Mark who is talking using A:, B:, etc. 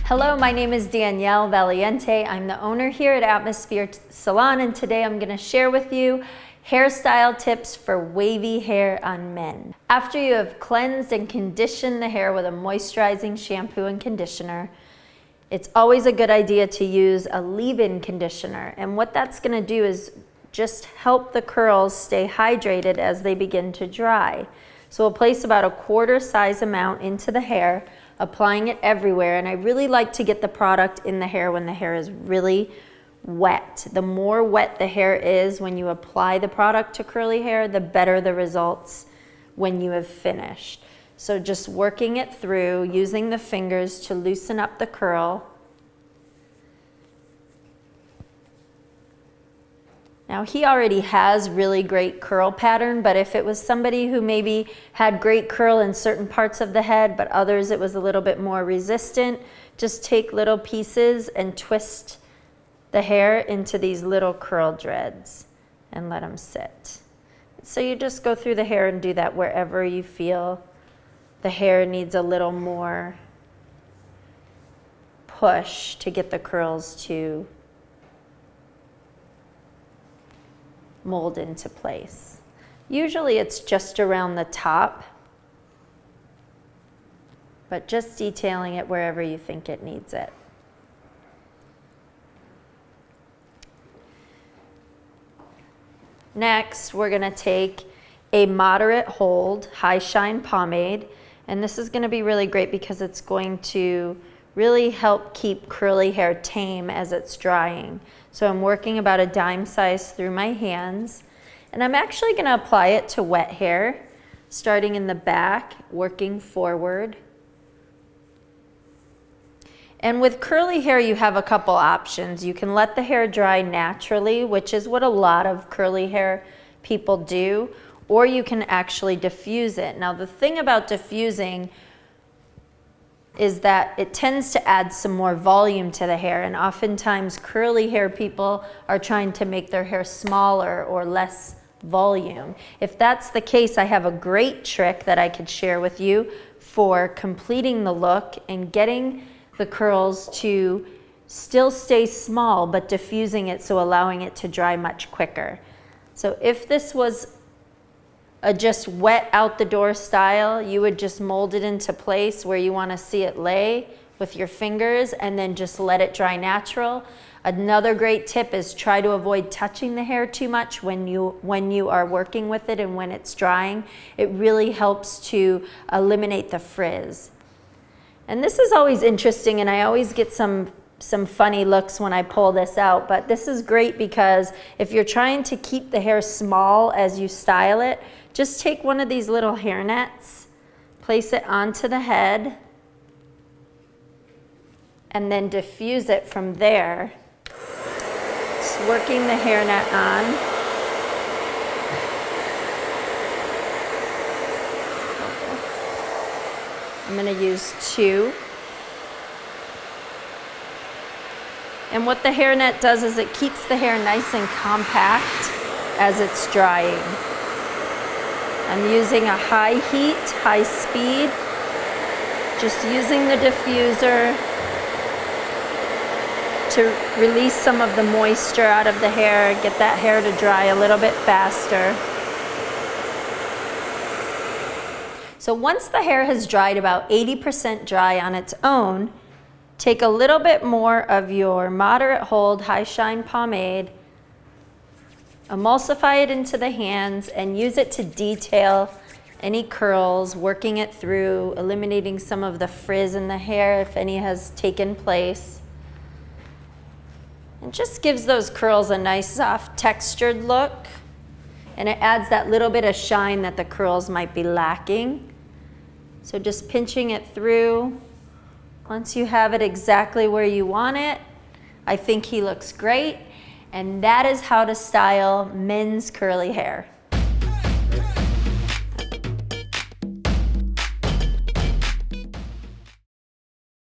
A: Hello, my name is Danielle Valiente. I'm the owner here at Atmosphere Salon, and today I'm going to share with you hairstyle tips for wavy hair on men. After you have cleansed and conditioned the hair with a moisturizing shampoo and conditioner, it's always a good idea to use a leave-in conditioner. And what that's going to do is just help the curls stay hydrated as they begin to dry. So we'll place about a quarter size amount into the hair, applying it everywhere. And I really like to get the product in the hair when the hair is really wet. The more wet the hair is when you apply the product to curly hair, the better the results when you have finished. So just working it through, using the fingers to loosen up the curl. Now he already has really great curl pattern, but if it was somebody who maybe had great curl in certain parts of the head, but others it was a little bit more resistant, just take little pieces and twist the hair into these little curl dreads and let them sit. So you just go through the hair and do that wherever you feel the hair needs a little more push to get the curls to mold into place. Usually it's just around the top, but just detailing it wherever you think it needs it. Next, we're going to take a moderate hold high shine pomade, and this is going to be really great because it's going to really help keep curly hair tame as it's drying. So I'm working about a dime size through my hands, and I'm actually going to apply it to wet hair, starting in the back, working forward. And with curly hair, you have a couple options. You can let the hair dry naturally, which is what a lot of curly hair people do, or you can actually diffuse it. Now, the thing about diffusing is that it tends to add some more volume to the hair, and oftentimes curly hair people are trying to make their hair smaller or less volume. If that's the case, I have a great trick that I could share with you for completing the look and getting the curls to still stay small but diffusing it, so allowing it to dry much quicker. So if this was a just wet out the door style, you would just mold it into place where you want to see it lay with your fingers and then just let it dry natural. Another great tip is try to avoid touching the hair too much when you are working with it and when it's drying. It really helps to eliminate the frizz. And this is always interesting, and I always get some funny looks when I pull this out, but this is great because if you're trying to keep the hair small as you style it, just take one of these little hair nets, place it onto the head, and then diffuse it from there. Just working the hair net on. I'm going to use 2. And what the hairnet does is it keeps the hair nice and compact as it's drying. I'm using a high heat, high speed, just using the diffuser to release some of the moisture out of the hair, get that hair to dry a little bit faster. So once the hair has dried about 80% dry on its own, take a little bit more of your moderate hold high shine pomade, emulsify it into the hands, and use it to detail any curls, working it through, eliminating some of the frizz in the hair if any has taken place. It just gives those curls a nice soft textured look, and it adds that little bit of shine that the curls might be lacking. So just pinching it through. Once you have it exactly where you want it, I think he looks great. And that is how to style men's curly hair.